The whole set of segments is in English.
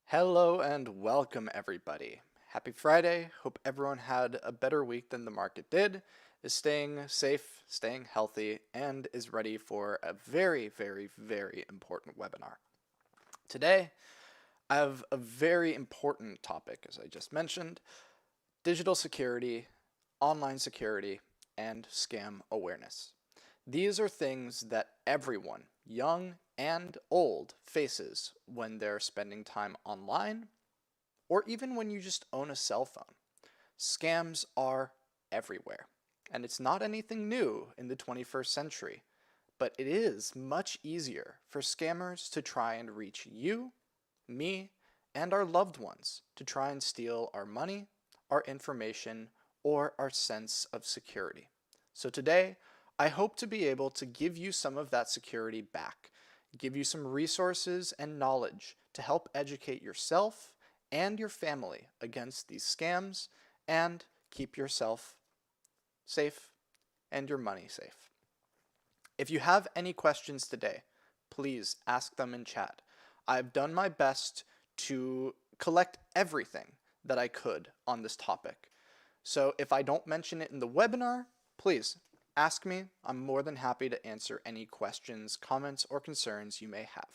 Hello and welcome everybody. Happy Friday. Hope everyone had a better week than the market did, is staying safe, staying healthy, and is ready for a very important webinar. Today, I have a very important topic, as I just mentioned: digital security, online security, and scam awareness. These are things that everyone, young and old, faces when they're spending time online or even when you just own a cell phone. Scams are everywhere, and it's not anything new in the 21st century, but it is much easier for scammers to try and reach you, me, and our loved ones to try and steal our money, our information, or our sense of security. So today, I hope to be able to give you some of that security back, give you some resources and knowledge to help educate yourself and your family against these scams and keep yourself safe and your money safe. If you have any questions today, please ask them in chat. I've done my best to collect everything that I could on this topic. So if I don't mention it in the webinar, please ask me. I'm more than happy to answer any questions, comments, or concerns you may have.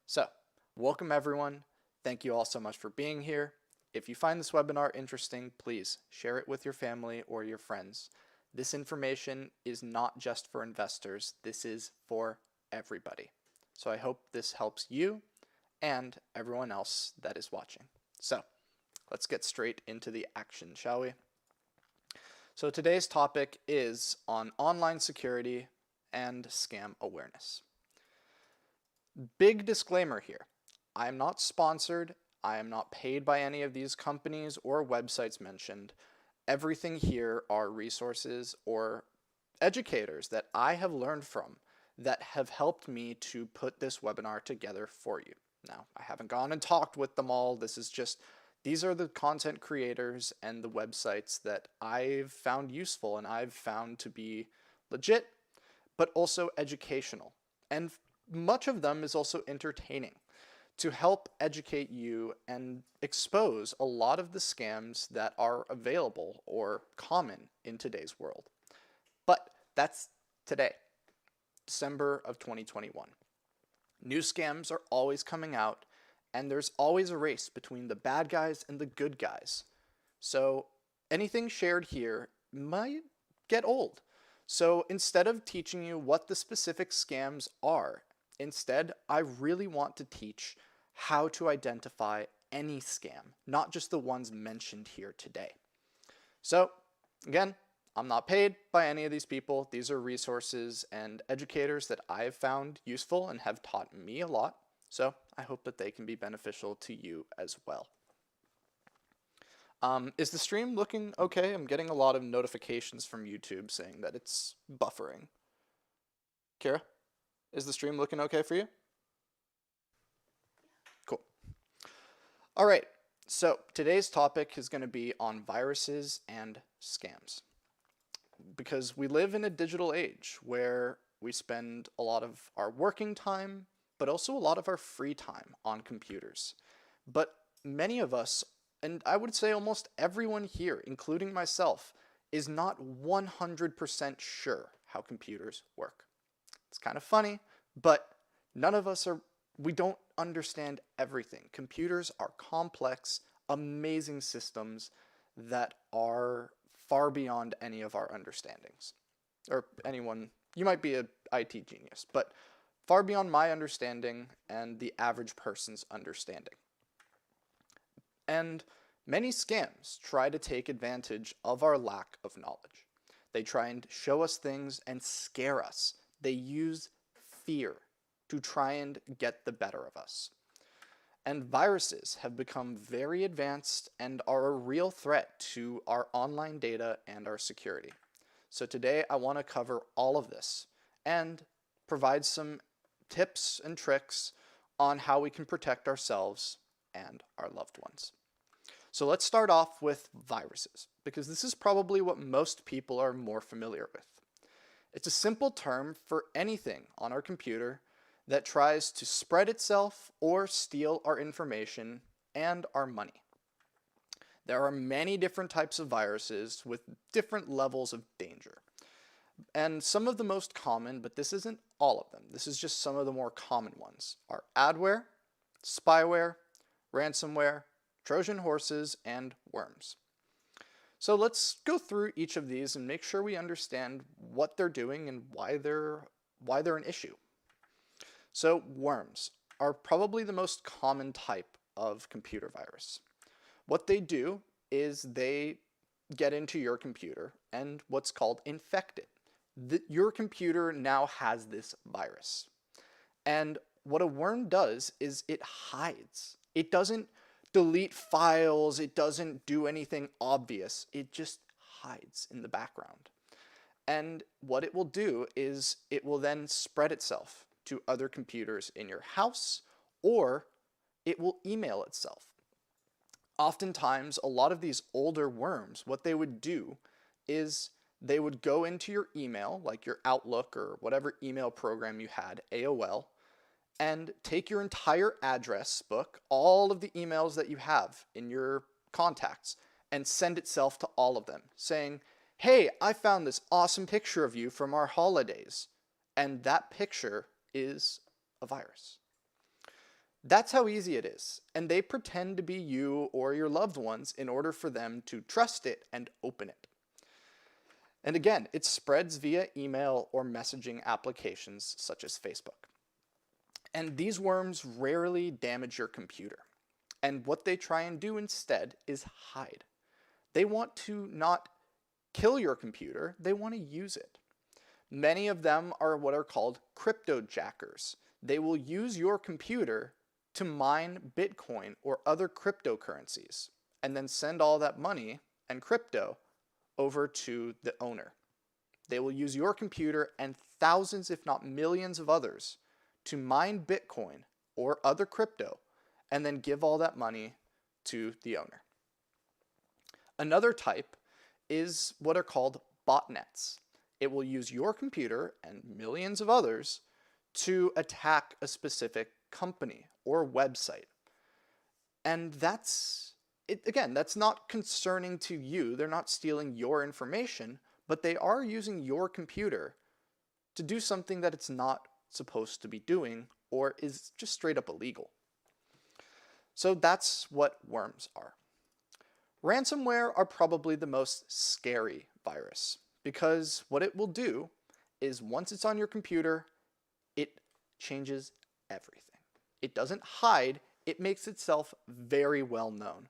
So, welcome everyone. Thank you all so much for being here. If you find this webinar interesting, please share it with your family or your friends. This information is not just for investors. This is for everybody. So I hope this helps you and everyone else that is watching. So, let's get straight into the action, shall we? So today's topic is on online security and scam awareness. Big disclaimer here. I am not sponsored. I am not paid by any of these companies or websites mentioned. Everything here are resources or educators that I have learned from that have helped me to put this webinar together for you. Now, I haven't gone and talked with them all. These are the content creators and the websites that I've found useful and I've found to be legit, but also educational. And much of them is also entertaining to help educate you and expose a lot of the scams that are available or common in today's world. But that's today, December of 2021. New scams are always coming out, and there's always a race between the bad guys and the good guys. So anything shared here might get old. So instead of teaching you what the specific scams are, instead I really want to teach how to identify any scam, not just the ones mentioned here today. So again, I'm not paid by any of these people. These are resources and educators that I have found useful and have taught me a lot. So I hope that they can be beneficial to you as well. Is the stream looking okay? I'm getting a lot of notifications from YouTube saying that it's buffering. Kira, is the stream looking okay for you? Cool. All right, so today's topic is going to be on viruses and scams. Because we live in a digital age where we spend a lot of our working time, but also a lot of our free time on computers. But many of us, and I would say almost everyone here, including myself, is not 100% sure how computers work. It's kind of funny, but none of us we don't understand everything. Computers are complex, amazing systems that are far beyond any of our understandings. Or anyone, you might be an IT genius, but far beyond my understanding and the average person's understanding. And many scams try to take advantage of our lack of knowledge. They try and show us things and scare us. They use fear to try and get the better of us. And viruses have become very advanced and are a real threat to our online data and our security. So today I want to cover all of this and provide some tips and tricks on how we can protect ourselves and our loved ones. So let's start off with viruses, because this is probably what most people are more familiar with. It's a simple term for anything on our computer that tries to spread itself or steal our information and our money. There are many different types of viruses with different levels of danger. And some of the most common, but this isn't all of them, this is just some of the more common ones, are adware, spyware, ransomware, Trojan horses, and worms. So let's go through each of these and make sure we understand what they're doing and why they're an issue. So worms are probably the most common type of computer virus. What they do is they get into your computer and what's called infect it. Your computer now has this virus. And what a worm does is it hides. It doesn't delete files, it doesn't do anything obvious, it just hides in the background. And what it will do is it will then spread itself to other computers in your house, or it will email itself. Oftentimes, a lot of these older worms, what they would do is they would go into your email, like your Outlook or whatever email program you had, AOL, and take your entire address book, all of the emails that you have in your contacts, and send itself to all of them, saying, hey, I found this awesome picture of you from our holidays. And that picture is a virus. That's how easy it is. And they pretend to be you or your loved ones in order for them to trust it and open it. And again, it spreads via email or messaging applications such as Facebook. And these worms rarely damage your computer. And what they try and do instead is hide. They want to not kill your computer, they want to use it. Many of them are what are called cryptojackers. They will use your computer to mine Bitcoin or other cryptocurrencies and then send all that money and crypto over to the owner. They will use your computer and thousands, if not millions of others to mine Bitcoin or other crypto and then give all that money to the owner. Another type is what are called botnets. It will use your computer and millions of others to attack a specific company or website. And that's not concerning to you. They're not stealing your information, but they are using your computer to do something that it's not supposed to be doing or is just straight up illegal. So that's what worms are. Ransomware are probably the most scary virus because what it will do is once it's on your computer, it changes everything. It doesn't hide, it makes itself very well known.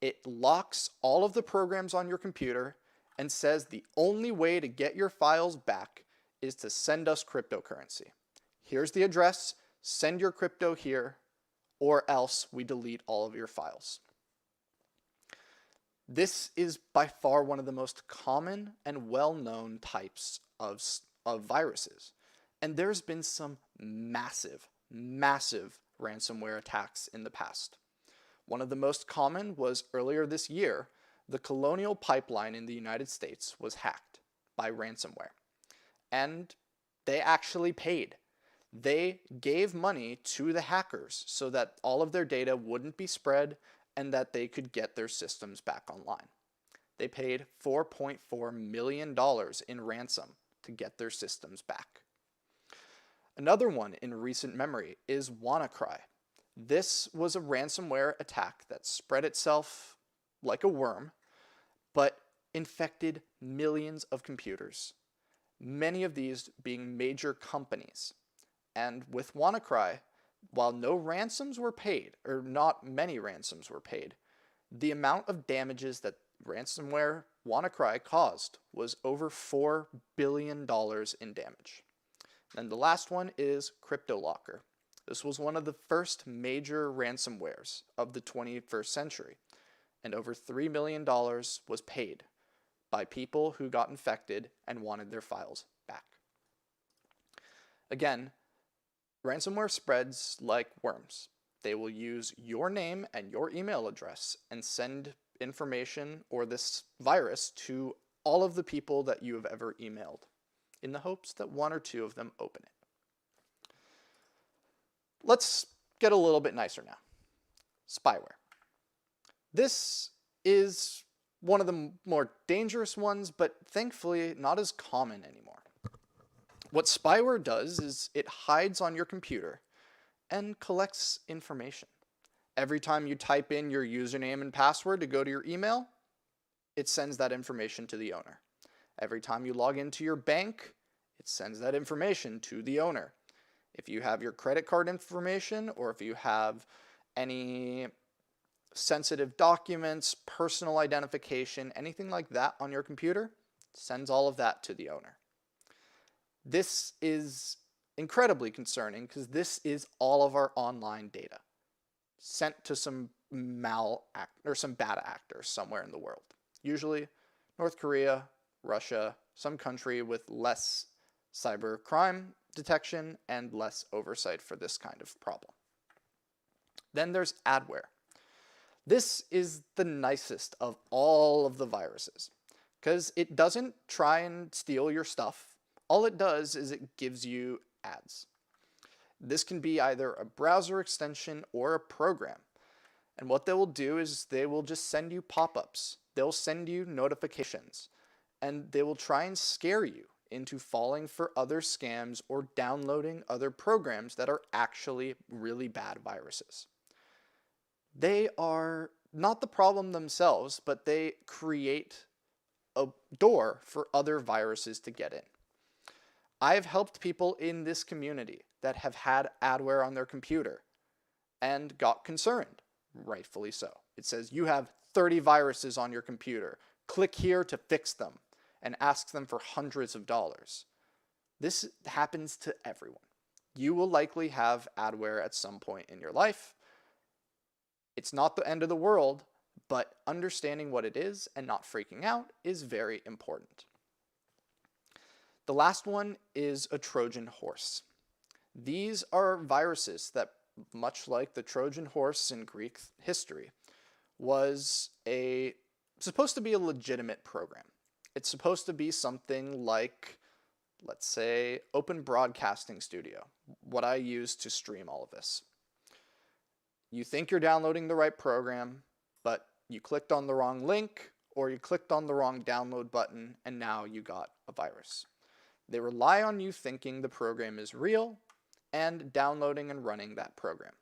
It locks all of the programs on your computer and says the only way to get your files back is to send us cryptocurrency. Here's the address, send your crypto here, or else we delete all of your files. This is by far one of the most common and well-known types of viruses. And there's been some massive ransomware attacks in the past. One of the most common was earlier this year, the Colonial Pipeline in the United States was hacked by ransomware. And they actually paid. They gave money to the hackers so that all of their data wouldn't be spread and that they could get their systems back online. They paid $4.4 million in ransom to get their systems back. Another one in recent memory is WannaCry. This was a ransomware attack that spread itself like a worm, but infected millions of computers, many of these being major companies. And with WannaCry, while no ransoms were paid, or not many ransoms were paid, the amount of damages that ransomware WannaCry caused was over $4 billion in damage. And the last one is CryptoLocker. This was one of the first major ransomwares of the 21st century, and over $3 million was paid by people who got infected and wanted their files back. Again, ransomware spreads like worms. They will use your name and your email address and send information or this virus to all of the people that you have ever emailed in the hopes that one or two of them open it. Let's get a little bit nicer now. Spyware. This is one of the more dangerous ones, but thankfully not as common anymore. What spyware does is it hides on your computer and collects information. Every time you type in your username and password to go to your email, it sends that information to the owner. Every time you log into your bank, it sends that information to the owner. If you have your credit card information, or if you have any sensitive documents, personal identification, anything like that on your computer, sends all of that to the owner. This is incredibly concerning because this is all of our online data sent to some some bad actors somewhere in the world. Usually North Korea, Russia, some country with less cyber crime detection and less oversight for this kind of problem. Then there's adware. This is the nicest of all of the viruses because it doesn't try and steal your stuff. All it does is it gives you ads. This can be either a browser extension or a program. And what they will do is they will just send you pop-ups. They'll send you notifications. And they will try and scare you into falling for other scams or downloading other programs that are actually really bad viruses. They are not the problem themselves, but they create a door for other viruses to get in. I've helped people in this community that have had adware on their computer and got concerned, rightfully so. It says you have 30 viruses on your computer. Click here to fix them, and asks them for hundreds of dollars. This happens to everyone. You will likely have adware at some point in your life. It's not the end of the world, but understanding what it is and not freaking out is very important. The last one is a Trojan horse. These are viruses that, much like the Trojan horse in Greek history, was supposed to be a legitimate program. It's supposed to be something like, let's say, Open Broadcasting Studio, what I use to stream all of this. You think you're downloading the right program, but you clicked on the wrong link, or you clicked on the wrong download button, and now you got a virus. They rely on you thinking the program is real and downloading and running that program.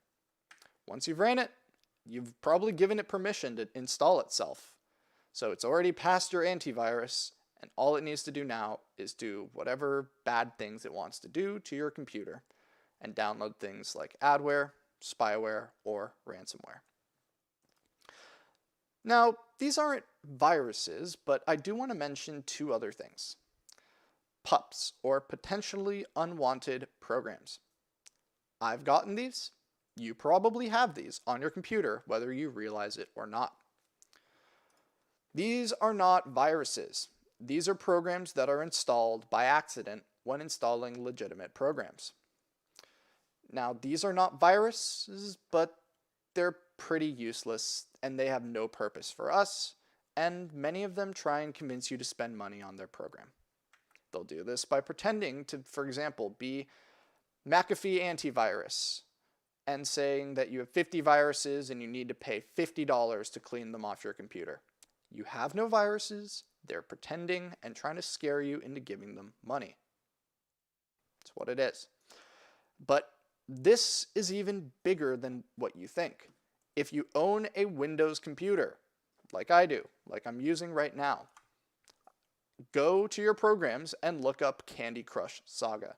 Once you've ran it, you've probably given it permission to install itself. So it's already passed your antivirus, and all it needs to do now is do whatever bad things it wants to do to your computer and download things like adware, spyware, or ransomware. Now, these aren't viruses, but I do want to mention two other things. PUPs, or potentially unwanted programs. I've gotten these. You probably have these on your computer, whether you realize it or not. These are not viruses. These are programs that are installed by accident when installing legitimate programs. Now, these are not viruses, but they're pretty useless and they have no purpose for us, and many of them try and convince you to spend money on their program. They'll do this by pretending to, for example, be McAfee Antivirus and saying that you have 50 viruses and you need to pay $50 to clean them off your computer. You have no viruses, they're pretending and trying to scare you into giving them money. That's what it is. But this is even bigger than what you think. If you own a Windows computer, like I do, like I'm using right now, go to your programs and look up Candy Crush Saga.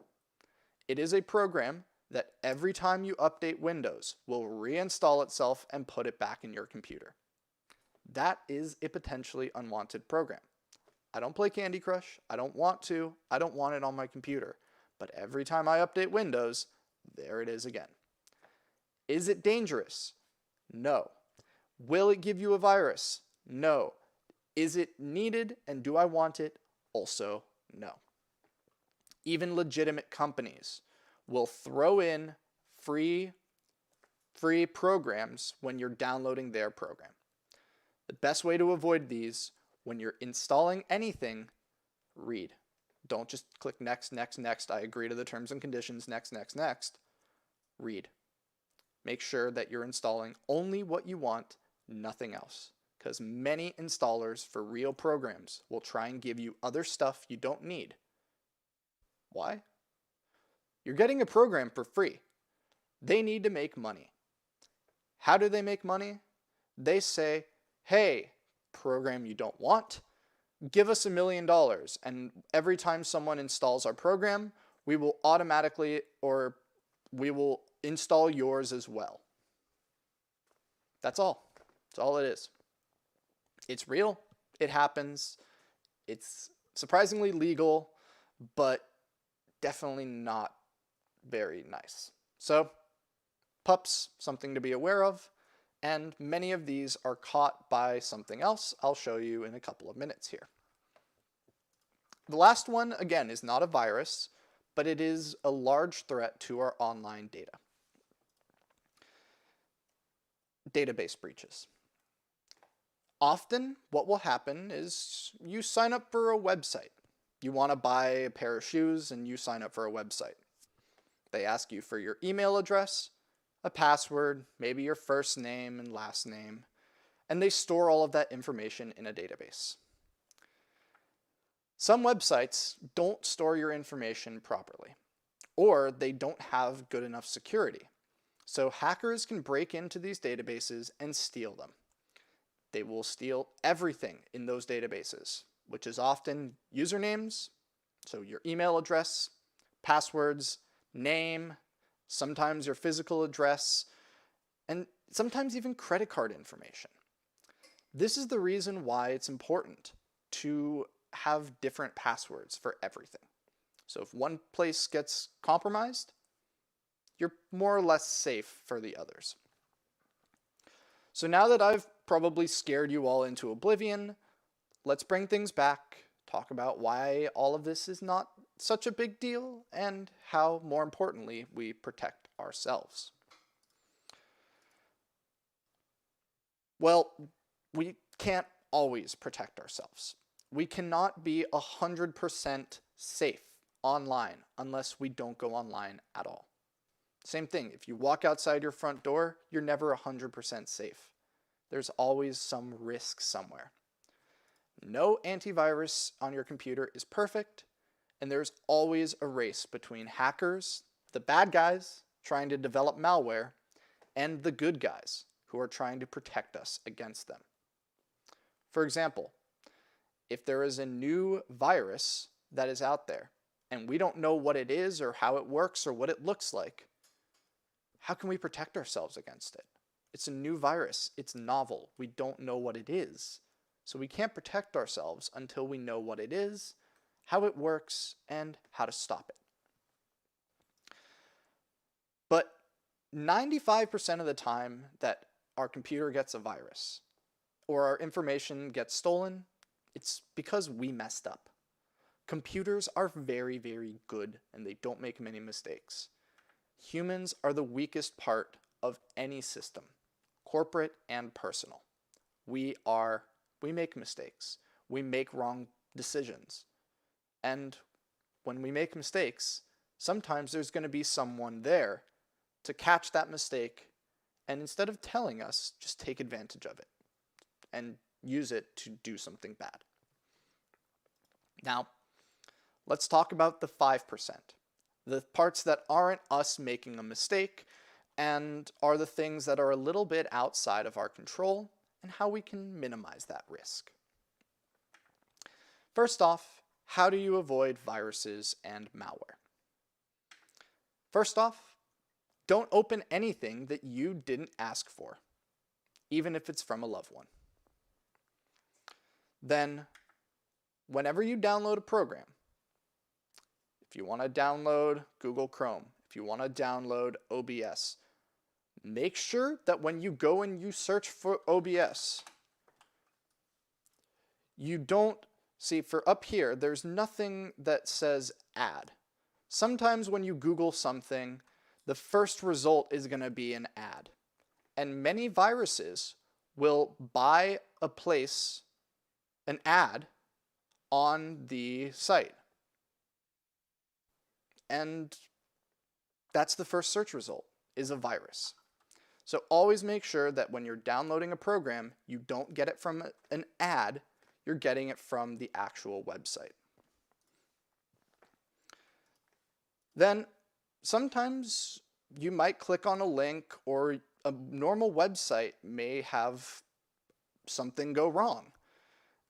It is a program that every time you update Windows will reinstall itself and put it back in your computer. That is a potentially unwanted program. I don't play Candy Crush. I don't want to. I don't want it on my computer. But every time I update Windows, there it is again. Is it dangerous? No. Will it give you a virus? No. Is it needed and do I want it? Also, no. Even legitimate companies will throw in free programs when you're downloading their program. The best way to avoid these, when you're installing anything, read. Don't just click next, next, next. I agree to the terms and conditions. Next, next, next. Read. Make sure that you're installing only what you want Nothing else. Because many installers for real programs will try and give you other stuff you don't need. Why? You're getting a program for free. They need to make money. How do they make money? They say, hey, program you don't want, give us $1 million, and every time someone installs our program, we will automatically, or we will install yours as well. That's all. That's all it is. It's real. It happens. It's surprisingly legal, but definitely not very nice. So, pups, something to be aware of, and many of these are caught by something else I'll show you in a couple of minutes here. The last one, again, is not a virus, but it is a large threat to our online data. Database breaches. Often, what will happen is you sign up for a website. You want to buy a pair of shoes and you sign up for a website. They ask you for your email address, a password, maybe your first name and last name, and they store all of that information in a database. Some websites don't store your information properly, or they don't have good enough security. So hackers can break into these databases and steal them. They will steal everything in those databases, which is often usernames, so your email address, passwords, name, sometimes your physical address, and sometimes even credit card information. This is the reason why it's important to have different passwords for everything. So if one place gets compromised, you're more or less safe for the others. So now that I've probably scared you all into oblivion, let's bring things back, talk about why all of this is not such a big deal, and how, more importantly, we protect ourselves. Well, we can't always protect ourselves. We cannot be 100% safe online unless we don't go online at all. Same thing, if you walk outside your front door, you're never 100% safe. There's always some risk somewhere. No antivirus on your computer is perfect, and there's always a race between hackers, the bad guys trying to develop malware, and the good guys who are trying to protect us against them. For example, if there is a new virus that is out there, and we don't know what it is or how it works or what it looks like, how can we protect ourselves against it? It's a new virus. It's novel. We don't know what it is. So we can't protect ourselves until we know what it is, how it works, and how to stop it. But 95% of the time that our computer gets a virus or our information gets stolen, it's because we messed up. Computers are very, very good and they don't make many mistakes. Humans are the weakest part of any system, corporate and personal. We make mistakes. We make wrong decisions. And when we make mistakes, sometimes there's going to be someone there to catch that mistake and instead of telling us, just take advantage of it and use it to do something bad. Now, let's talk about the 5%. The parts that aren't us making a mistake and are the things that are a little bit outside of our control and how we can minimize that risk. First off, how do you avoid viruses and malware? First off, don't open anything that you didn't ask for, even if it's from a loved one. Then, whenever you download a program, if you want to download Google Chrome, if you want to download OBS, make sure that when you go and you search for OBS, you don't see, for up here, there's nothing that says add. Sometimes when you Google something, the first result is going to be an ad. And many viruses will buy an ad on the site. And that's the first search result, is a virus. So always make sure that when you're downloading a program, you don't get it from an ad, you're getting it from the actual website. Then sometimes you might click on a link, or a normal website may have something go wrong,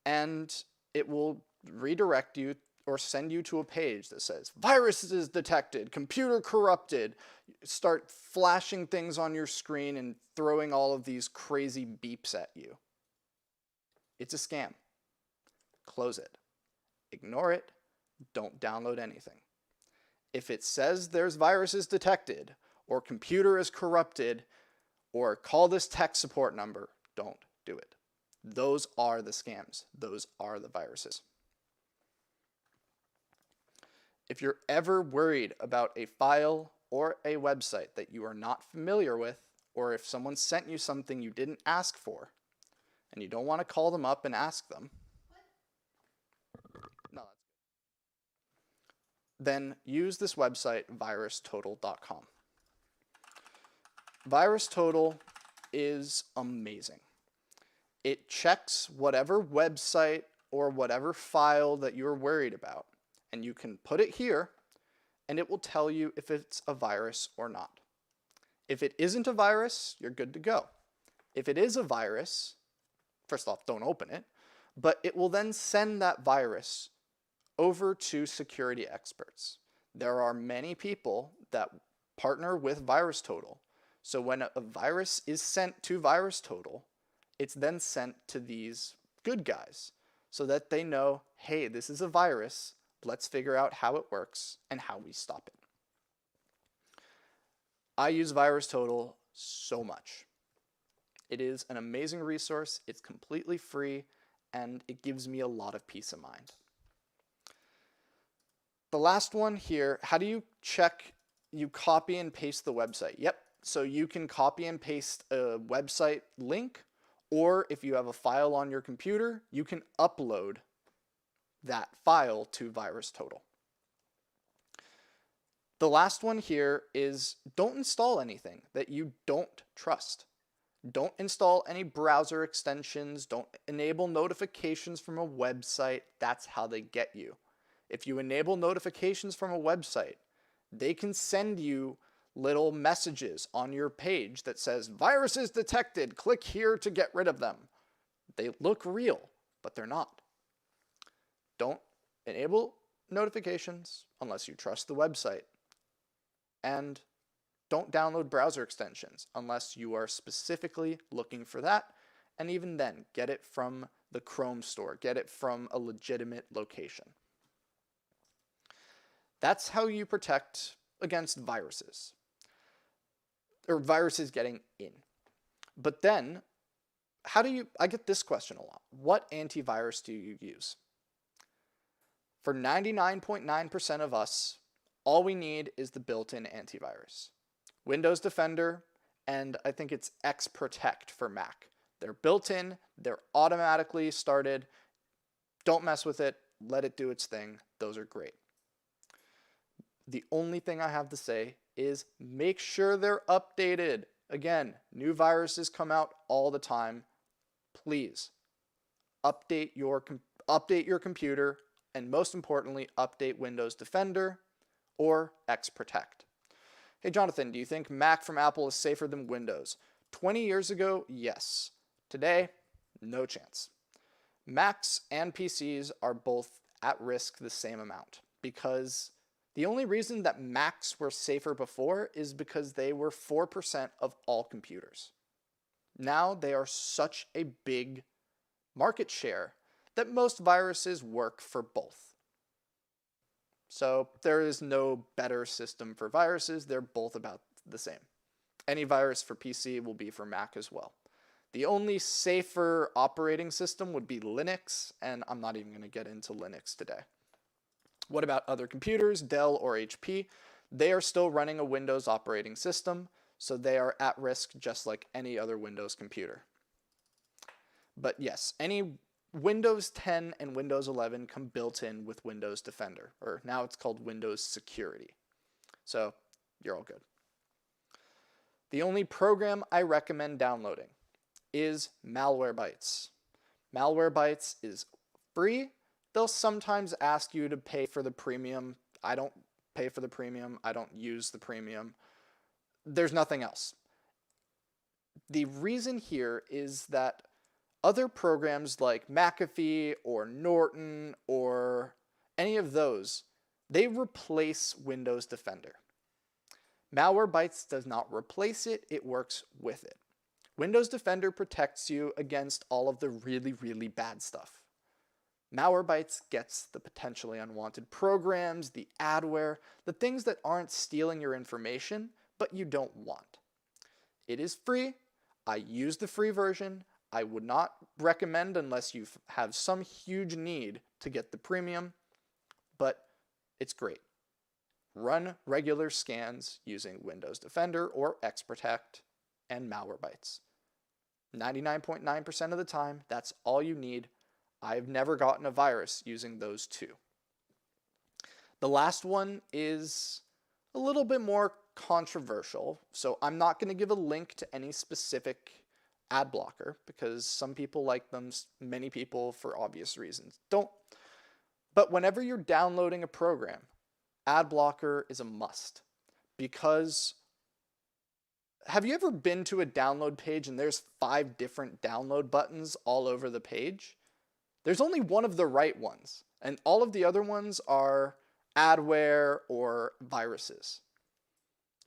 and it will redirect you or send you to a page that says viruses detected, computer corrupted. Start flashing things on your screen and throwing all of these crazy beeps at you. It's a scam. Close it. Ignore it. Don't download anything. If it says there's viruses detected, or computer is corrupted, or call this tech support number, don't do it. Those are the scams. Those are the viruses. If you're ever worried about a file or a website that you are not familiar with, or if someone sent you something you didn't ask for, and you don't want to call them up and ask them, then use this website, virustotal.com. VirusTotal is amazing. It checks whatever website or whatever file that you're worried about, and you can put it here, and it will tell you if it's a virus or not. If it isn't a virus, you're good to go. If it is a virus, first off, don't open it, but it will then send that virus over to security experts. There are many people that partner with VirusTotal. So when a virus is sent to VirusTotal, it's then sent to these good guys so that they know, hey, this is a virus. Let's figure out how it works and how we stop it. I use VirusTotal so much. It is an amazing resource. It's completely free, and it gives me a lot of peace of mind. The last one here, how do you check? You copy and paste the website. Yep, so you can copy and paste a website link, or if you have a file on your computer, you can upload that file to VirusTotal. The last one here is don't install anything that you don't trust. Don't install any browser extensions. Don't enable notifications from a website. That's how they get you. If you enable notifications from a website, they can send you little messages on your page that says, viruses detected, click here to get rid of them. They look real, but they're not. Don't enable notifications unless you trust the website. And don't download browser extensions unless you are specifically looking for that. And even then, get it from the Chrome store. Get it from a legitimate location. That's how you protect against viruses, or viruses getting in. But then, I get this question a lot. What antivirus do you use? For 99.9% of us, all we need is the built-in antivirus. Windows Defender, and I think it's X-Protect for Mac. They're built in, they're automatically started. Don't mess with it, let it do its thing. Those are great. The only thing I have to say is make sure they're updated. Again, new viruses come out all the time. Please update your computer, and most importantly, update Windows Defender or X-Protect. Hey Jonathan, do you think Mac from Apple is safer than Windows? 20 years ago, yes. Today, no chance. Macs and PCs are both at risk the same amount, because the only reason that Macs were safer before is because they were 4% of all computers. Now they are such a big market share that most viruses work for both. So there is no better system for viruses. They're both about the same. Any virus for PC will be for Mac as well. The only safer operating system would be Linux, and I'm not even going to get into Linux today. What about other computers, Dell or HP? They are still running a Windows operating system, so they are at risk just like any other Windows computer. But yes, any Windows 10 and Windows 11 come built in with Windows Defender, or now it's called Windows Security. So you're all good. The only program I recommend downloading is Malwarebytes. Malwarebytes is free. They'll sometimes ask you to pay for the premium. I don't pay for the premium. I don't use the premium. There's nothing else. The reason here is that other programs like McAfee or Norton or any of those, they replace Windows Defender. Malwarebytes does not replace it, it works with it. Windows Defender protects you against all of the really, really bad stuff. Malwarebytes gets the potentially unwanted programs, the adware, the things that aren't stealing your information, but you don't want. It is free. I use the free version. I would not recommend unless you have some huge need to get the premium, but it's great. Run regular scans using Windows Defender or Xprotect and Malwarebytes. 99.9% of the time, that's all you need. I've never gotten a virus using those two. The last one is a little bit more controversial, so I'm not going to give a link to any specific ad blocker because some people like them, many people for obvious reasons don't. But whenever you're downloading a program, ad blocker is a must, because have you ever been to a download page and there's 5 different download buttons all over the page? There's only one of the right ones, and all of the other ones are adware or viruses.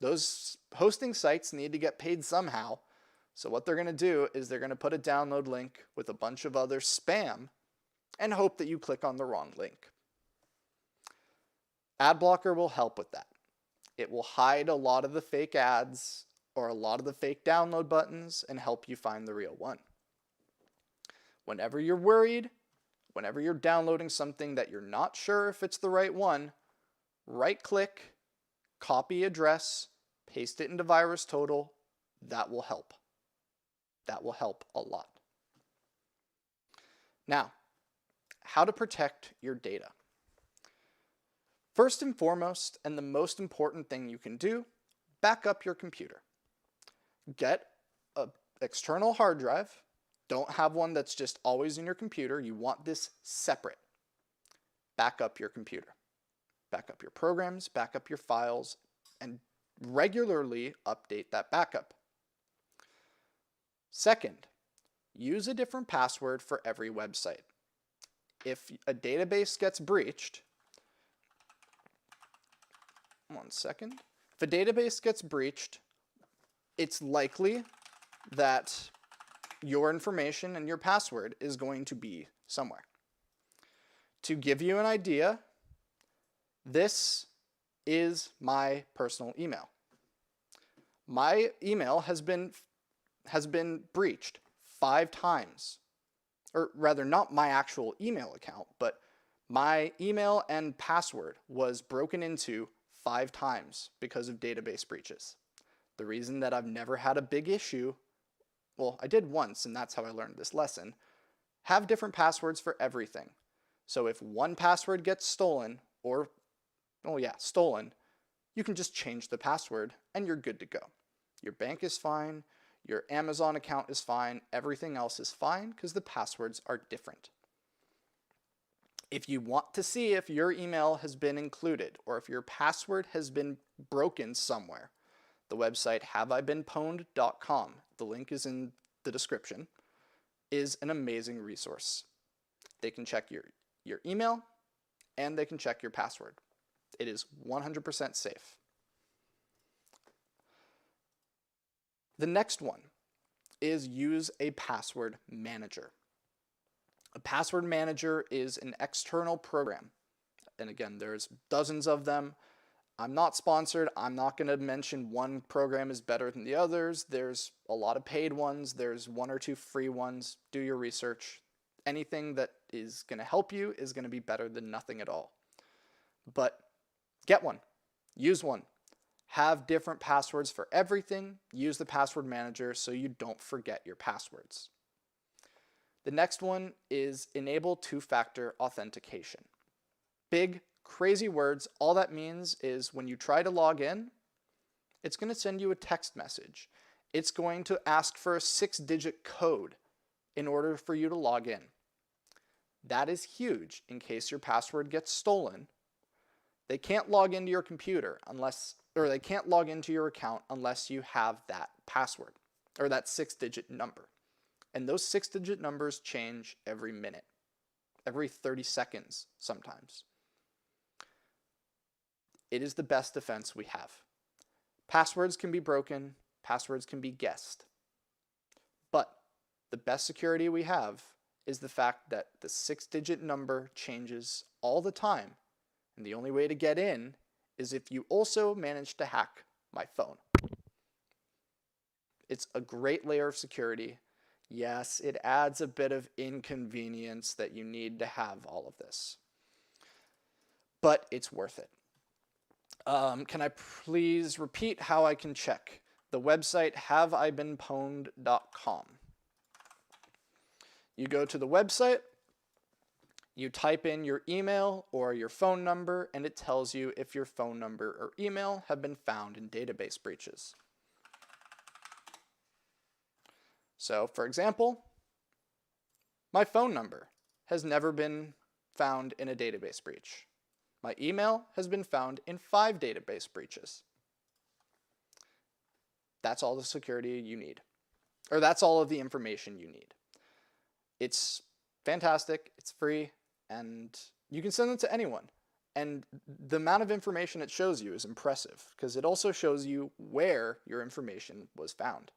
Those hosting sites need to get paid somehow, so what they're going to do is they're going to put a download link with a bunch of other spam and hope that you click on the wrong link. Ad blocker will help with that. It will hide a lot of the fake ads or a lot of the fake download buttons and help you find the real one. Whenever you're worried, whenever you're downloading something that you're not sure if it's the right one, right-click, copy address, paste it into VirusTotal. That will help. That will help a lot. Now, how to protect your data. First and foremost, and the most important thing you can do, back up your computer. Get an external hard drive. Don't have one that's just always in your computer. You want this separate. Back up your computer. Back up your programs, back up your files, and regularly update that backup. Second, use a different password for every website. If a database gets breached, one second. If a database gets breached, it's likely that your information and your password is going to be somewhere. To give you an idea, this is my personal email. My email has been breached 5 times. Or rather, not my actual email account, but my email and password was broken into 5 times because of database breaches. The reason that I've never had a big issue, well, I did once, and that's how I learned this lesson, have different passwords for everything. So if one password gets stolen, stolen, you can just change the password and you're good to go. Your bank is fine, your Amazon account is fine, everything else is fine because the passwords are different. If you want to see if your email has been included or if your password has been broken somewhere, the website haveibeenpwned.com, the link is in the description, is an amazing resource. They can check your email and they can check your password. It is 100% safe. The next one is use a password manager. A password manager is an external program. And again, there's dozens of them. I'm not sponsored. I'm not going to mention one program is better than the others. There's a lot of paid ones. There's 1 or 2 free ones. Do your research. Anything that is going to help you is going to be better than nothing at all. But get one. Use one. Have different passwords for everything. Use the password manager so you don't forget your passwords. The next one is enable 2-factor authentication. Big, crazy words. All that means is when you try to log in, It's going to send you a text message. It's going to ask for a 6-digit code in order for you to log in. That is huge in case your password gets stolen. They can't log into your computer or they can't log into your account unless you have that password or that 6-digit number. And those 6-digit numbers change every minute, every 30 seconds sometimes. It is the best defense we have. Passwords can be broken, passwords can be guessed. But the best security we have is the fact that the 6-digit number changes all the time. And the only way to get in is if you also manage to hack my phone. It's a great layer of security. Yes, it adds a bit of inconvenience that you need to have all of this. But it's worth it. Can I please repeat how I can check? The website haveibeenpwned.com. You go to the website, you type in your email or your phone number, and it tells you if your phone number or email have been found in database breaches. So, for example, my phone number has never been found in a database breach. My email has been found in 5 database breaches. That's all the security you need. Or that's all of the information you need. It's fantastic, it's free, and you can send it to anyone. And the amount of information it shows you is impressive because it also shows you where your information was found.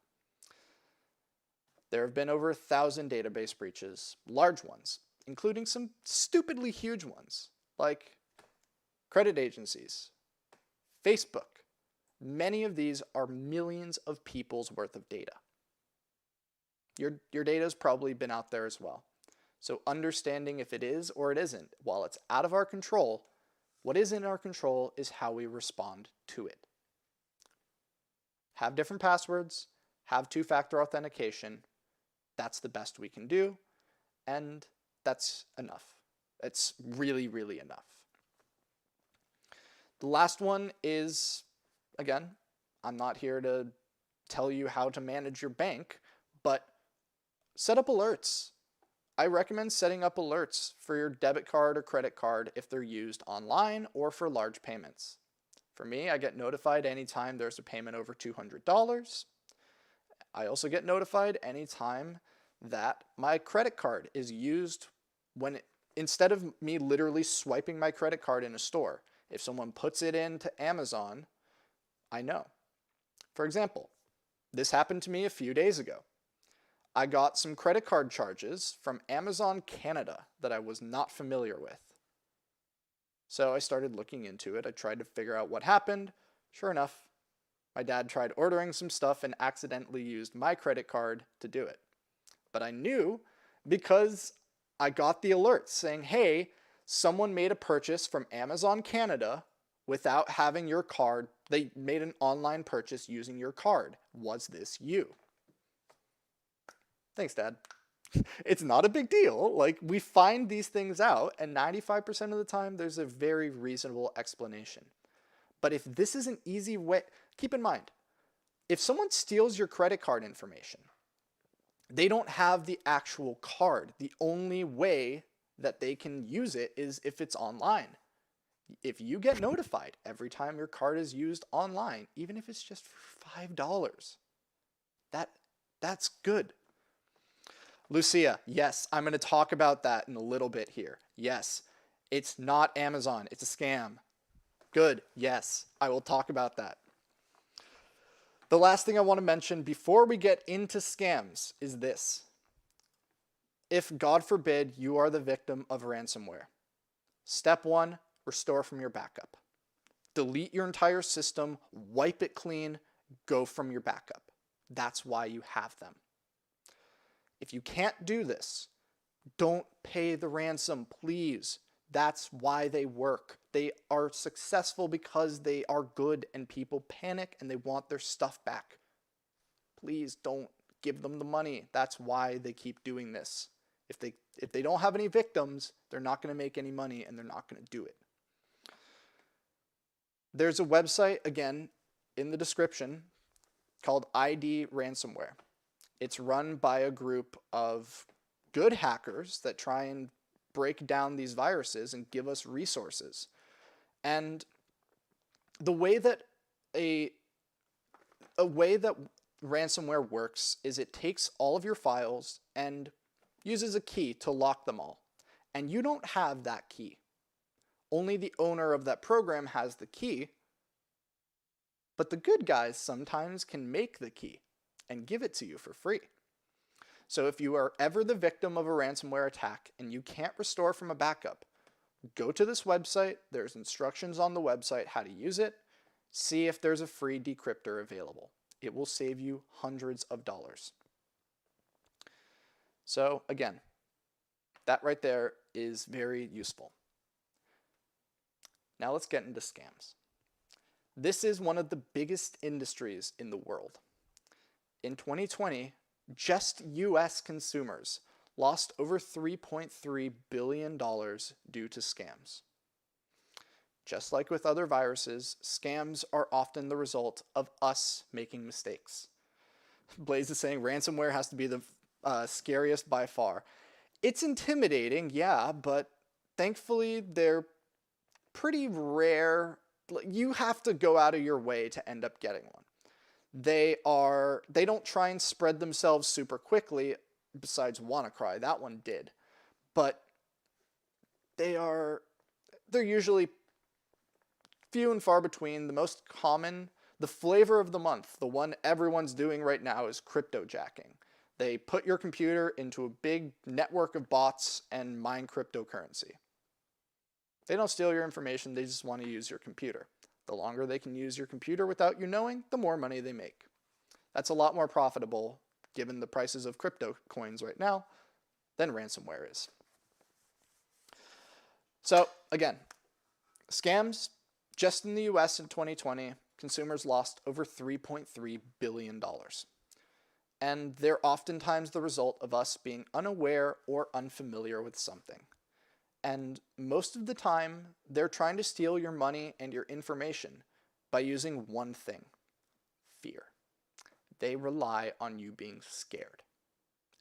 There have been over 1,000 database breaches, large ones, including some stupidly huge ones, like credit agencies, Facebook. Many of these are millions of people's worth of data. Your data has probably been out there as well. So understanding if it is or it isn't, while it's out of our control, what is in our control is how we respond to it. Have different passwords, have 2-factor authentication. That's the best we can do, and that's enough. It's really, really enough. The last one is, again, I'm not here to tell you how to manage your bank, but set up alerts. I recommend setting up alerts for your debit card or credit card if they're used online or for large payments. For me, I get notified anytime there's a payment over $200. I also get notified anytime that my credit card is used instead of me literally swiping my credit card in a store. If someone puts it into Amazon, I know. For example, this happened to me a few days ago. I got some credit card charges from Amazon Canada that I was not familiar with. So I started looking into it. I tried to figure out what happened. Sure enough, my dad tried ordering some stuff and accidentally used my credit card to do it. But I knew because I got the alert saying, hey, someone made a purchase from Amazon Canada without having your card. They made an online purchase using your card. Was this you? Thanks, Dad. It's not a big deal. Like, we find these things out, and 95% of the time, there's a very reasonable explanation. But if this is an easy way, keep in mind, if someone steals your credit card information, they don't have the actual card. The only way that they can use it is if it's online. If you get notified every time your card is used online, even if it's just for $5, that's good. Lucia, yes, I'm going to talk about that in a little bit here. Yes, it's not Amazon. It's a scam. Good. Yes, I will talk about that. The last thing I want to mention before we get into scams is this. If, God forbid, you are the victim of ransomware, step 1, restore from your backup. Delete your entire system, wipe it clean, go from your backup. That's why you have them. If you can't do this, don't pay the ransom, please. That's why they work. They are successful because they are good and people panic and they want their stuff back. Please don't give them the money. That's why they keep doing this. If they don't have any victims, they're not going to make any money and they're not going to do it. There's a website, again, in the description called ID ransomware. It's run by a group of good hackers that try and break down these viruses and give us resources. And the way that a way that ransomware works is it takes all of your files and uses a key to lock them all. And you don't have that key. Only the owner of that program has the key, but the good guys sometimes can make the key and give it to you for free. So if you are ever the victim of a ransomware attack and you can't restore from a backup, go to this website. There's instructions on the website how to use it. See if there's a free decryptor available. It will save you hundreds of dollars. So again, that right there is very useful. Now let's get into scams. This is one of the biggest industries in the world. In 2020, just US consumers lost over $3.3 billion due to scams. Just like with other viruses, scams are often the result of us making mistakes. Blaze is saying ransomware has to be the scariest by far. It's intimidating, yeah, but thankfully they're pretty rare. You have to go out of your way to end up getting one. They don't try and spread themselves super quickly, besides WannaCry. That one did. But they're usually few and far between. The most common, the flavor of the month, the one everyone's doing right now, is cryptojacking. They put your computer into a big network of bots and mine cryptocurrency. They don't steal your information, they just want to use your computer. The longer they can use your computer without you knowing, the more money they make. That's a lot more profitable, given the prices of crypto coins right now, than ransomware is. So again, scams, just in the US in 2020, consumers lost over $3.3 billion. And they're oftentimes the result of us being unaware or unfamiliar with something. And most of the time, they're trying to steal your money and your information by using one thing: fear. They rely on you being scared.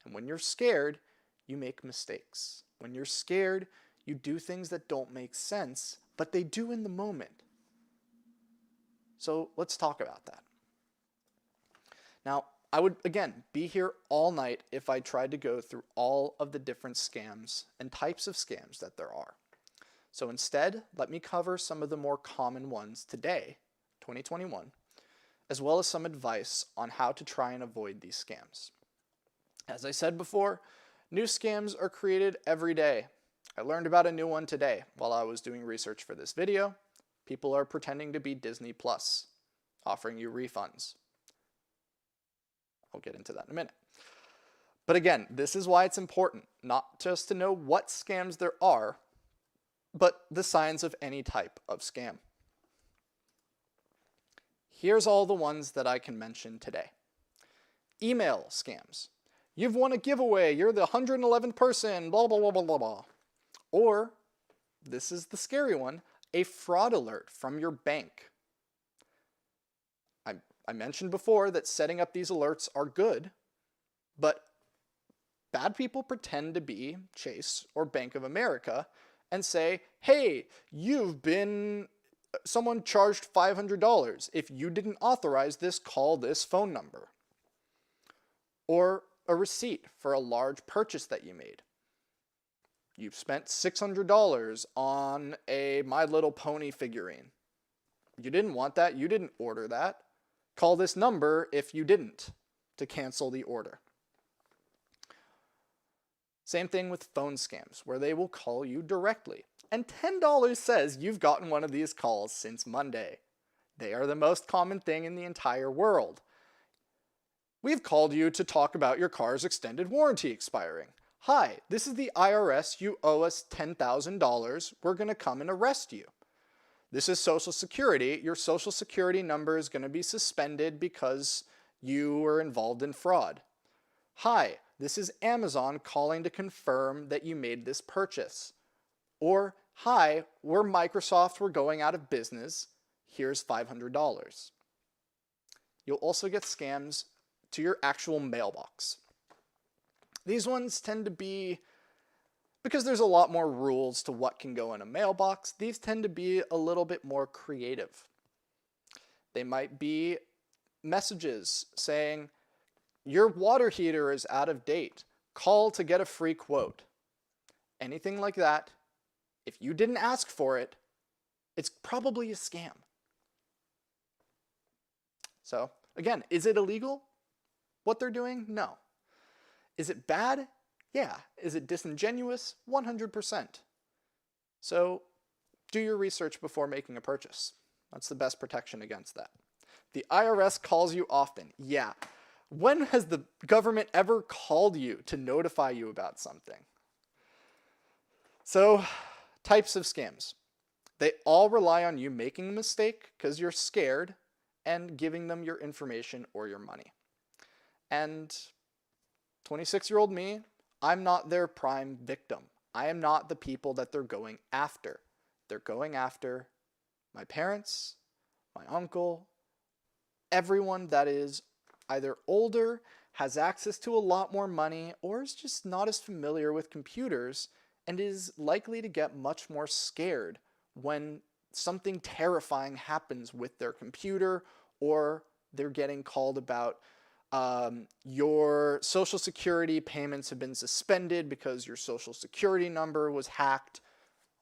And when you're scared, you make mistakes. When you're scared, you do things that don't make sense, but they do in the moment. So let's talk about that. Now, I would, again, be here all night if I tried to go through all of the different scams and types of scams that there are. So instead, let me cover some of the more common ones today, 2021, as well as some advice on how to try and avoid these scams. As I said before, new scams are created every day. I learned about a new one today while I was doing research for this video. People are pretending to be Disney Plus, offering you refunds. I'll get into that in a minute. But again, this is why it's important, not just to know what scams there are, but the signs of any type of scam. Here's all the ones that I can mention today. Email scams. You've won a giveaway, you're the 111th person, blah, blah, blah, blah, blah, blah. Or, this is the scary one, a fraud alert from your bank. I mentioned before that setting up these alerts are good, but bad people pretend to be Chase or Bank of America and say, hey, someone charged $500. If you didn't authorize this, call this phone number. Or a receipt for a large purchase that you made. You've spent $600 on a My Little Pony figurine. You didn't want that. You didn't order that. Call this number if you didn't to cancel the order. Same thing with phone scams, where they will call you directly. And $10 says you've gotten one of these calls since Monday. They are the most common thing in the entire world. We've called you to talk about your car's extended warranty expiring. Hi, this is the IRS. You owe us $10,000. We're going to come and arrest you. This is Social Security. Your Social Security number is going to be suspended because you were involved in fraud. Hi, this is Amazon calling to confirm that you made this purchase. Or, hi, we're Microsoft. We're going out of business. Here's $500. You'll also get scams to your actual mailbox. These ones tend to be, because there's a lot more rules to what can go in a mailbox, these tend to be a little bit more creative. They might be messages saying, your water heater is out of date. Call to get a free quote. Anything like that, if you didn't ask for it, it's probably a scam. So, again, is it illegal? What they're doing? No. Is it bad? Yeah. Is it disingenuous? 100%. So, do your research before making a purchase. That's the best protection against that. The IRS calls you often. Yeah. When has the government ever called you to notify you about something? So, types of scams. They all rely on you making a mistake because you're scared and giving them your information or your money. And 26-year-old me, I'm not their prime victim. I am not the people that they're going after. They're going after my parents, my uncle, everyone that is either older, has access to a lot more money, or is just not as familiar with computers and is likely to get much more scared when something terrifying happens with their computer, or they're getting called about your social security payments have been suspended because your social security number was hacked,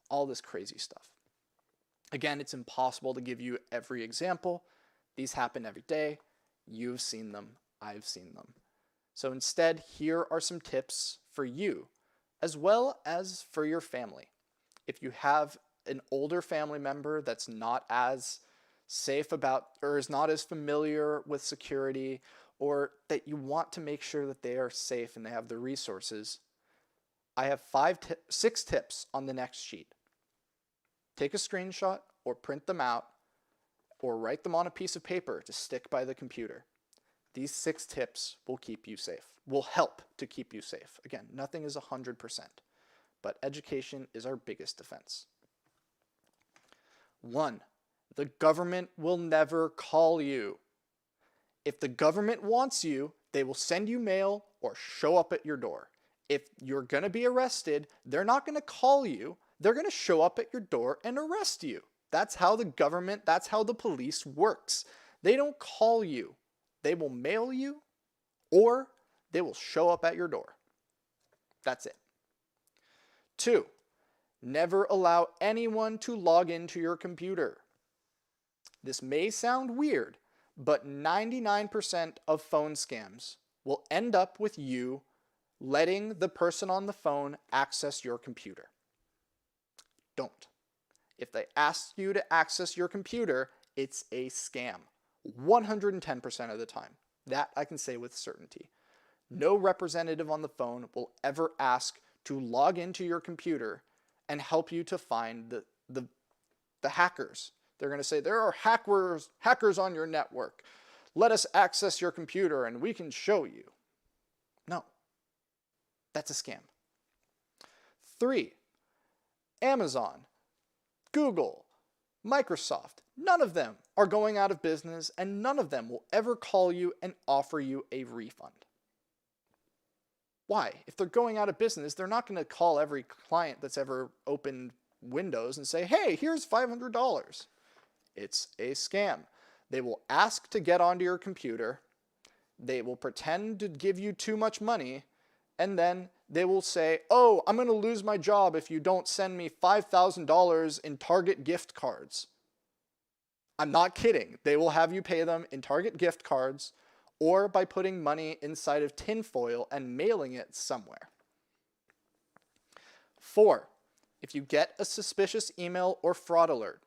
all this crazy stuff. Again, it's impossible to give you every example. These happen every day. You've seen them. I've seen them. So instead, here are some tips for you, as well as for your family. If you have an older family member that's not as safe about, or is not as familiar with security, or that you want to make sure that they are safe and they have the resources, I have 6 tips on the next sheet. Take a screenshot or print them out or write them on a piece of paper to stick by the computer. These 6 tips will keep you safe, will help to keep you safe. Again, nothing is 100%, but education is our biggest defense. 1, the government will never call you. If the government wants you, they will send you mail or show up at your door. If you're going to be arrested, they're not going to call you. They're going to show up at your door and arrest you. That's how the government, that's how the police works. They don't call you. They will mail you or they will show up at your door. That's it. 2, never allow anyone to log into your computer. This may sound weird, but 99% of phone scams will end up with you letting the person on the phone access your computer. Don't. If they ask you to access your computer, it's a scam. 110% of the time. That I can say with certainty. No representative on the phone will ever ask to log into your computer and help you to find the hackers. They're going to say, there are hackers on your network. Let us access your computer and we can show you. No. That's a scam. 3, Amazon, Google, Microsoft, none of them are going out of business and none of them will ever call you and offer you a refund. Why? If they're going out of business, they're not going to call every client that's ever opened Windows and say, hey, here's $500. It's a scam. They will ask to get onto your computer. They will pretend to give you too much money. And then they will say, oh, I'm going to lose my job if you don't send me $5,000 in Target gift cards. I'm not kidding. They will have you pay them in Target gift cards or by putting money inside of tinfoil and mailing it somewhere. 4, if you get a suspicious email or fraud alert,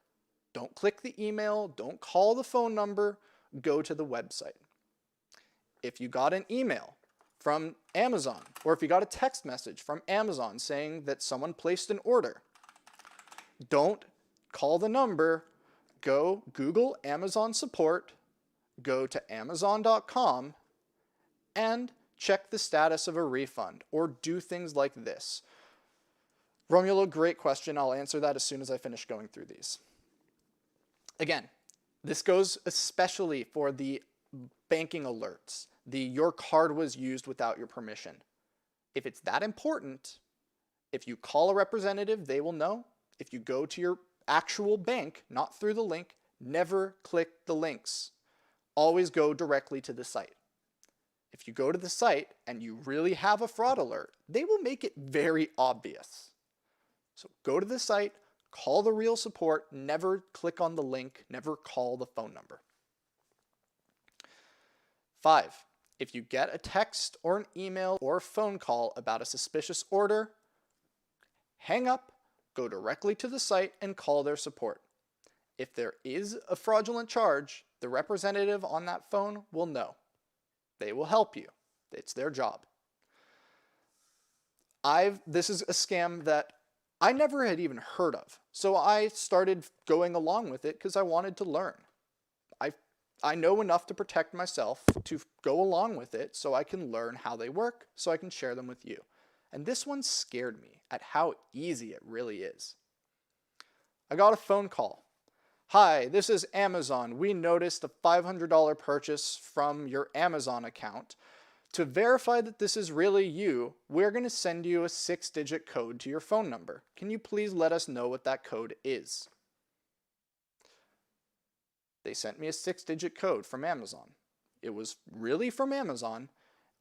don't click the email, don't call the phone number, go to the website. If you got an email from Amazon, or if you got a text message from Amazon saying that someone placed an order, don't call the number, go Google Amazon support, go to Amazon.com, and check the status of a refund, or do things like this. Romulo, great question. I'll answer that as soon as I finish going through these. Again, this goes especially for the banking alerts, your card was used without your permission. If it's that important, if you call a representative, they will know. If you go to your actual bank, not through the link, never click the links. Always go directly to the site. If you go to the site and you really have a fraud alert, they will make it very obvious. So go to the site, call the real support, never click on the link, never call the phone number. 5. If you get a text or an email or a phone call about a suspicious order, hang up, go directly to the site and call their support. If there is a fraudulent charge, the representative on that phone will know. They will help you. It's their job. This is a scam that I never had even heard of. So I started going along with it because I wanted to learn. I know enough to protect myself to go along with it so I can learn how they work so I can share them with you. And this one scared me at how easy it really is. I got a phone call. Hi, this is Amazon. We noticed a $500 purchase from your Amazon account. To verify that this is really you, we're going to send you a 6-digit code to your phone number. Can you please let us know what that code is? They sent me a 6-digit code from Amazon. It was really from Amazon,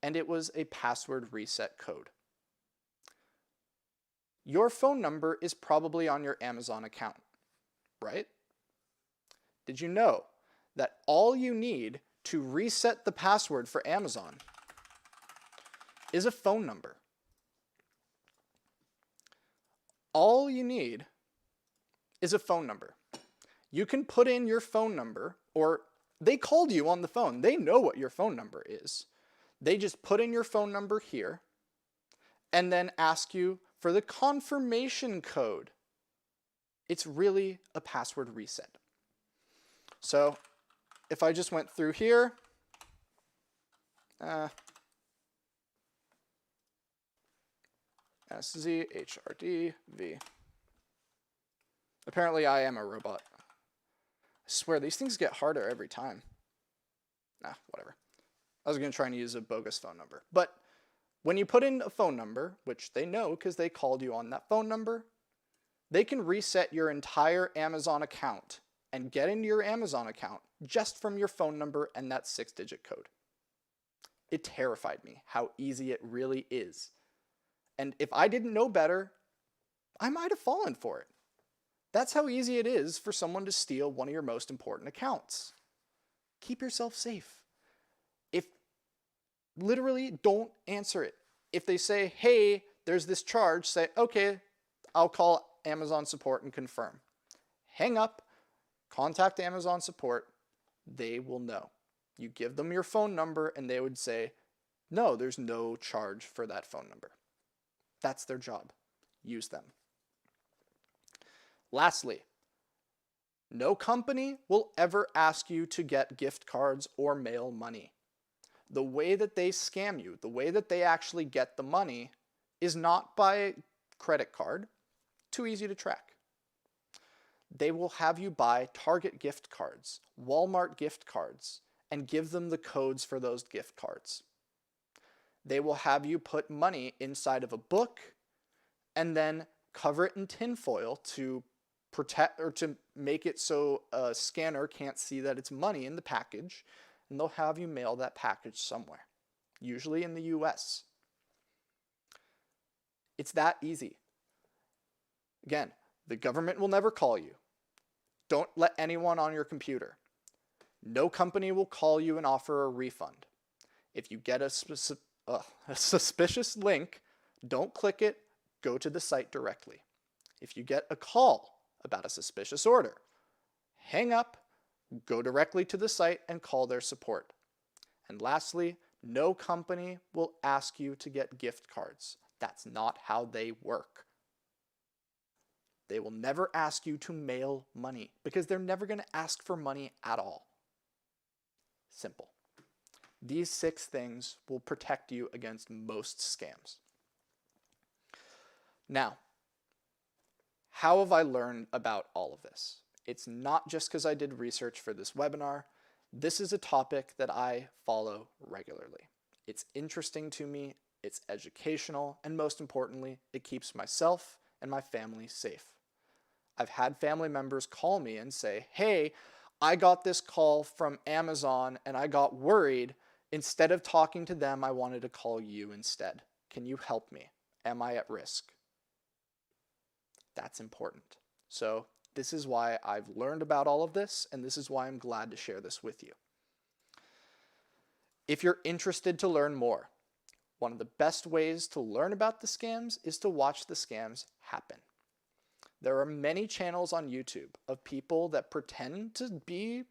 and it was a password reset code. Your phone number is probably on your Amazon account, right? Did you know that all you need to reset the password for Amazon is a phone number? All you need is a phone number. You can put in your phone number, or they called you on the phone. They know what your phone number is. They just put in your phone number here and then ask you for the confirmation code. It's really a password reset. So if I just went through here, SZHRDV. Apparently I am a robot. I swear, these things get harder every time. Whatever. I was going to try and use a bogus phone number. But when you put in a phone number, which they know because they called you on that phone number, they can reset your entire Amazon account and get into your Amazon account just from your phone number and that 6-digit code. It terrified me how easy it really is. And if I didn't know better, I might have fallen for it. That's how easy it is for someone to steal one of your most important accounts. Keep yourself safe. Literally don't answer it. If they say, hey, there's this charge, say, okay, I'll call Amazon support and confirm. Hang up, contact Amazon support, they will know. You give them your phone number and they would say, no, there's no charge for that phone number. That's their job. Use them. Lastly, no company will ever ask you to get gift cards or mail money. The way that they scam you, the way that they actually get the money, is not by credit card. Too easy to track. They will have you buy Target gift cards, Walmart gift cards, and give them the codes for those gift cards. They will have you put money inside of a book and then cover it in tinfoil to protect or to make it so a scanner can't see that it's money in the package, and they'll have you mail that package somewhere, usually in the US. It's that easy. Again, the government will never call you. Don't let anyone on your computer. No company will call you and offer a refund. If you get a suspicious link, don't click it, go to the site directly. If you get a call about a suspicious order, hang up, go directly to the site and call their support. And lastly, no company will ask you to get gift cards. That's not how they work. They will never ask you to mail money because they're never going to ask for money at all. Simple. These 6 things will protect you against most scams. Now, how have I learned about all of this? It's not just because I did research for this webinar. This is a topic that I follow regularly. It's interesting to me, it's educational, and most importantly, it keeps myself and my family safe. I've had family members call me and say, hey, I got this call from Amazon and I got worried. Instead of talking to them, I wanted to call you instead. Can you help me? Am I at risk? That's important. So this is why I've learned about all of this, and this is why I'm glad to share this with you. If you're interested to learn more, one of the best ways to learn about the scams is to watch the scams happen. There are many channels on YouTube of people that pretend to be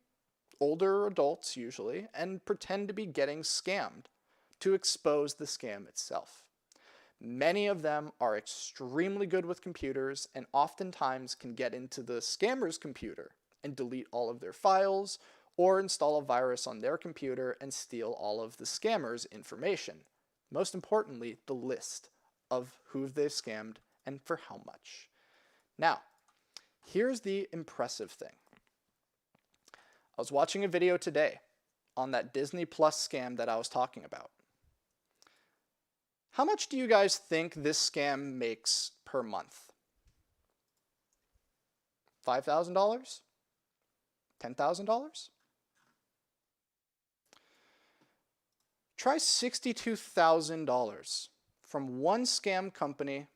older adults usually and pretend to be getting scammed to expose the scam itself. Many of them are extremely good with computers and oftentimes can get into the scammer's computer and delete all of their files or install a virus on their computer and steal all of the scammer's information. Most importantly, the list of who they've scammed and for how much. Now, here's the impressive thing. I was watching a video today on that Disney Plus scam that I was talking about. How much do you guys think this scam makes per month? $5,000? $10,000? Try $62,000 from one scam company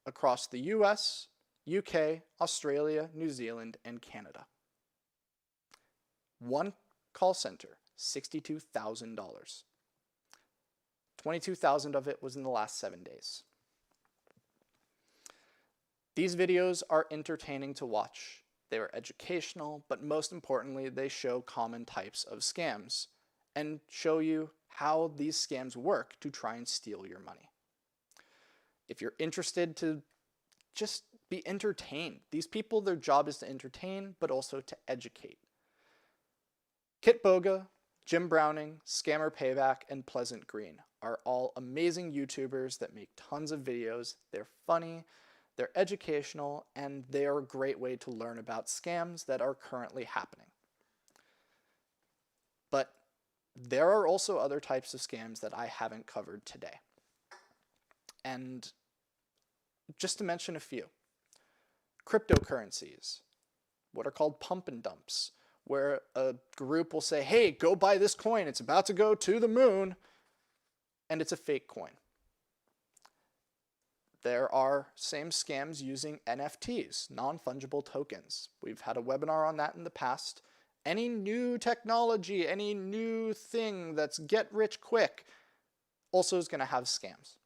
across the US, UK, Australia, New Zealand, and Canada. One call center, $62,000. 22,000 of it was in the last 7 days. These videos are entertaining to watch. They are educational, but most importantly, they show common types of scams and show you how these scams work to try and steal your money. If you're interested to just be entertained, these people, their job is to entertain, but also to educate. Kit Boga, Jim Browning, Scammer Payback, and Pleasant Green are all amazing YouTubers that make tons of videos. They're funny, they're educational, and they are a great way to learn about scams that are currently happening. But there are also other types of scams that I haven't covered today. And just to mention a few, cryptocurrencies, what are called pump and dumps, where a group will say, hey, go buy this coin, it's about to go to the moon, and it's a fake coin. There are same scams using NFTs, non-fungible tokens. We've had a webinar on that in the past. Any new technology, any new thing that's get rich quick also is going to have scams.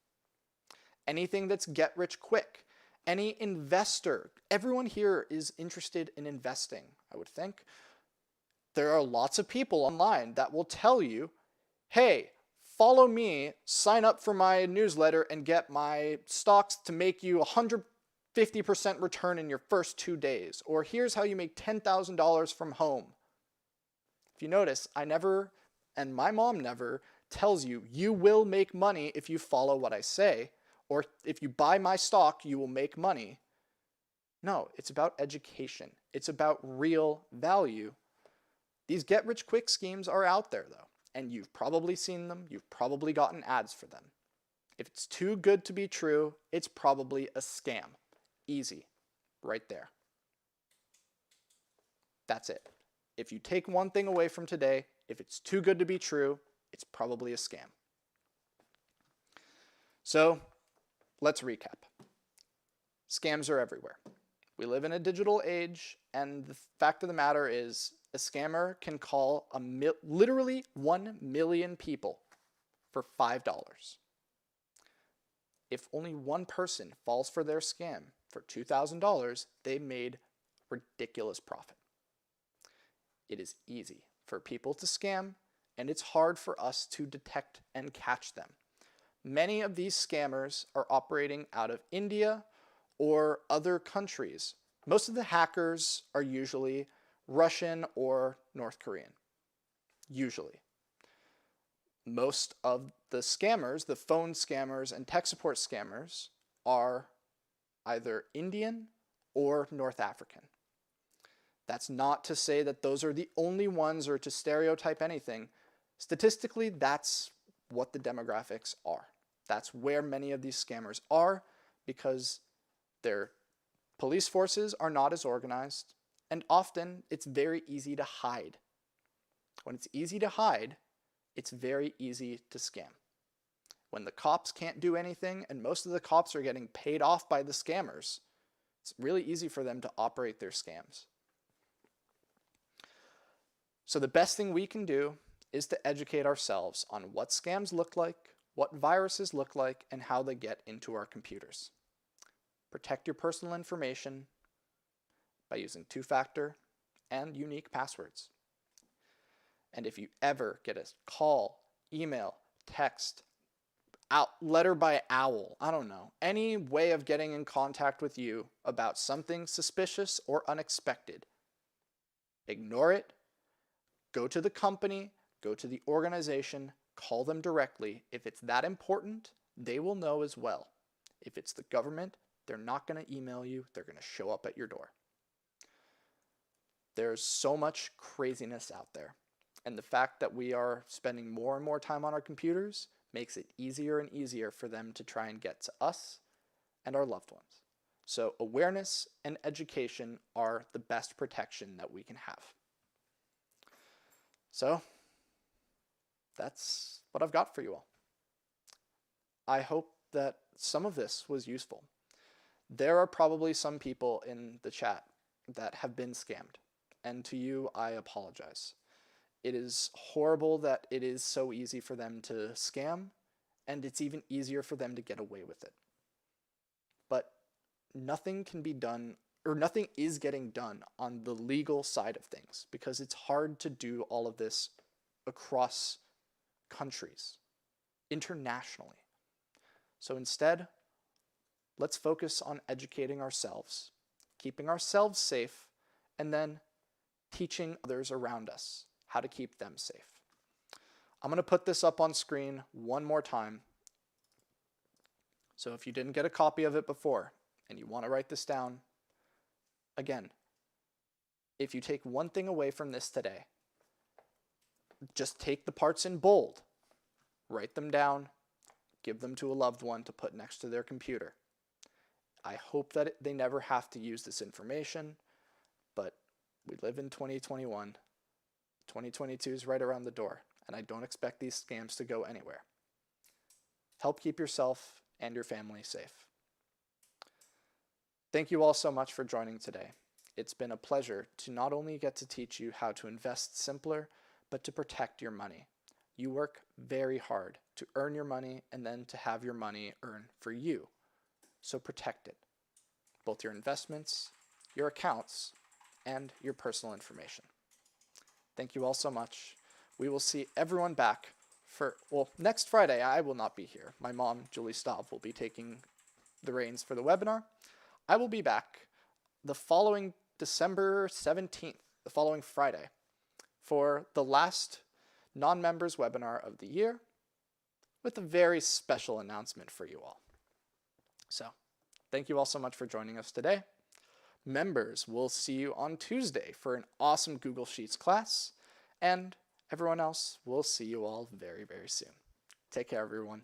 Anything that's get rich quick, any investor, everyone here is interested in investing, I would think. There are lots of people online that will tell you, hey, follow me, sign up for my newsletter, and get my stocks to make you 150% return in your first 2 days. Or here's how you make $10,000 from home. If you notice, I never, and my mom never, tells you, you will make money if you follow what I say, or if you buy my stock, you will make money. No, it's about education. It's about real value. These get-rich-quick schemes are out there, though, and you've probably seen them. You've probably gotten ads for them. If it's too good to be true, it's probably a scam. Easy. Right there. That's it. If you take one thing away from today, if it's too good to be true, it's probably a scam. So, let's recap. Scams are everywhere. We live in a digital age, and the fact of the matter is, a scammer can call literally 1 million people for $5. If only one person falls for their scam for $2,000, they made ridiculous profit. It is easy for people to scam, and it's hard for us to detect and catch them. Many of these scammers are operating out of India or other countries. Most of the hackers are usually Russian or North Korean, usually. Most of the scammers, the phone scammers and tech support scammers, are either Indian or North African. That's not to say that those are the only ones or to stereotype anything. Statistically, that's what the demographics are. That's where many of these scammers are, because their police forces are not as organized, and often it's very easy to hide. When it's easy to hide, it's very easy to scam. When the cops can't do anything, and most of the cops are getting paid off by the scammers, it's really easy for them to operate their scams. So the best thing we can do is to educate ourselves on what scams look like, what viruses look like, and how they get into our computers. Protect your personal information by using two-factor and unique passwords. And if you ever get a call, email, text, letter by owl, I don't know, any way of getting in contact with you about something suspicious or unexpected, ignore it. Go to the company, go to the organization, call them directly. If it's that important, they will know as well. If it's the government, they're not going to email you, they're going to show up at your door. There's so much craziness out there, and the fact that we are spending more and more time on our computers makes it easier and easier for them to try and get to us and our loved ones. So awareness and education are the best protection that we can have. So that's what I've got for you all. I hope that some of this was useful. There are probably some people in the chat that have been scammed, and to you, I apologize. It is horrible that it is so easy for them to scam, and it's even easier for them to get away with it. But nothing can be done, or nothing is getting done on the legal side of things, because it's hard to do all of this across countries, internationally. So instead, let's focus on educating ourselves, keeping ourselves safe, and then teaching others around us how to keep them safe. I'm going to put this up on screen one more time. So if you didn't get a copy of it before and you want to write this down, again, if you take one thing away from this today, just take the parts in bold, write them down, give them to a loved one to put next to their computer. I hope that they never have to use this information, but we live in 2021. 2022 is right around the door, and I don't expect these scams to go anywhere. Help keep yourself and your family safe. Thank you all so much for joining today. It's been a pleasure to not only get to teach you how to invest simpler, but to protect your money. You work very hard to earn your money and then to have your money earn for you. So protect it, both your investments, your accounts, and your personal information. Thank you all so much. We will see everyone back for, well, next Friday. I will not be here. My mom, Julie Staub, will be taking the reins for the webinar. I will be back the following December 17th, the following Friday, for the last non-members webinar of the year with a very special announcement for you all. So, thank you all so much for joining us today. Members, we'll see you on Tuesday for an awesome Google Sheets class, and everyone else, we'll see you all very, very soon. Take care, everyone.